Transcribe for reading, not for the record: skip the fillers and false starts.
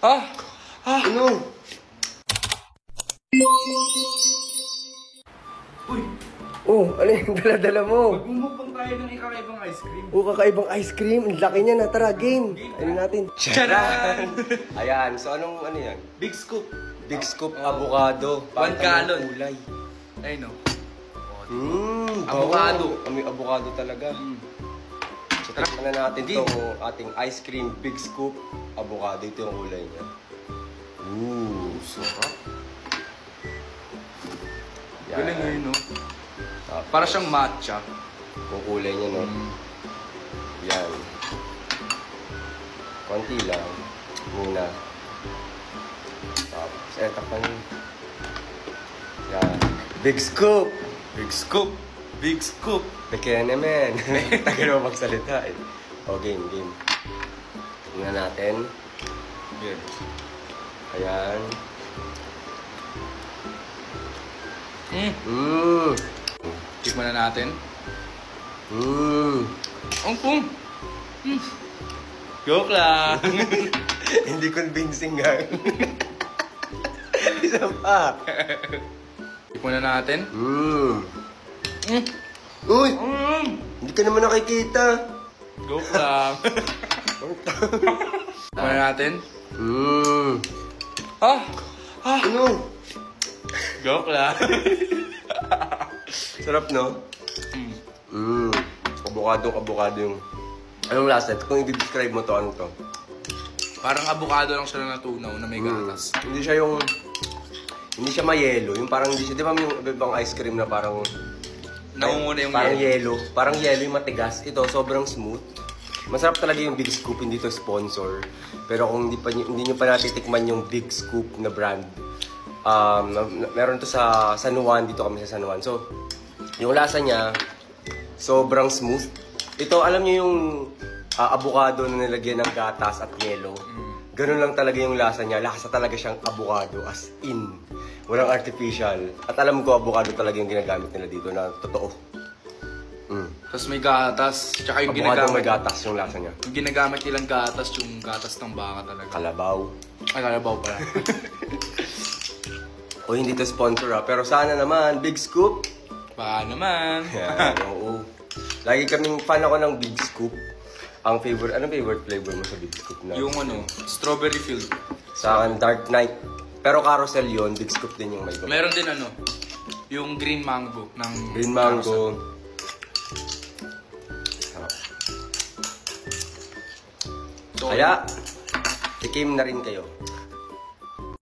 Ano? Uy! Oh, ano yung dala-dala mo? Magmumukbang tayo ng kakaibang ice cream. Oh, kakaibang ice cream. Ang laki niya na. Tara, game. Ano natin? Charan! Ayan, so anong ano yan? Big scoop. Big scoop avocado. 1 gallon. Kulay. Ayun o. Avocado. May avocado talaga. So, tikman na natin Game. itong ating ice cream big scoop avocado. Ito yung kulay niya. Sarap. Yan. Galing ngayon, no? Tapos, Para siyang matcha. yung kulay niya, no? Yan. Konti lang. Muna. Tapos, takpan yun. Yan. Big scoop! Big scoop. Big scoop. Bekaya naman. Tagal mo magsalita eh. O, game. Tingnan natin. Yan. Ayan. Tikman na natin. Ang pum. Joke lang. Hindi convincing nga. Isa pa. Tikman na natin. Uy! Hindi ka naman nakikita. Joke lang. Tikman na natin. Ano? Joke lang. Sarap, no? Avocado yung... Anong lasa? Kung i-describe mo to, ano to? Parang avocado lang siya na natunaw na may gatas. Hindi siya mayelo. Yung parang hindi siya... Di ba may ibang ice cream na parang... Nangunguna yung parang yelo. Parang yelo yung matigas. Ito, sobrang smooth. Masarap talaga yung Big Scoop. Hindi to sponsor. Pero kung hindi nyo pa natitikman yung Big Scoop na brand, meron to sa San Juan. Dito kami sa San Juan. So, yung lasa niya, sobrang smooth. Ito, alam niyo yung avocado na nilagyan ng gatas at yelo. Ganun lang talaga yung lasa niya. Lasa talaga siyang avocado, as in. Walang artificial. At alam ko, avocado talaga yung ginagamit nila dito na totoo. Tapos may gatas. Tsaka yung Avocado may gatas yung lasa niya. Yung ginagamit nilang gatas, yung gatas ng baka talaga. Kalabaw. Ay, kalabaw pala. O hindi to sponsor pero sana naman, Big Scoop. Baka naman. Yan, oo. Lagi kaming fan ako ng Big Scoop. Anong favorite flavor mo sa Big Scoop na? Yung strawberry filled. Sa akin, Dark Knight. Pero carousel yon, Big Scoop din yung may go. Meron din yung green mango ng Green mango. So, Kaya, tikim na rin kayo.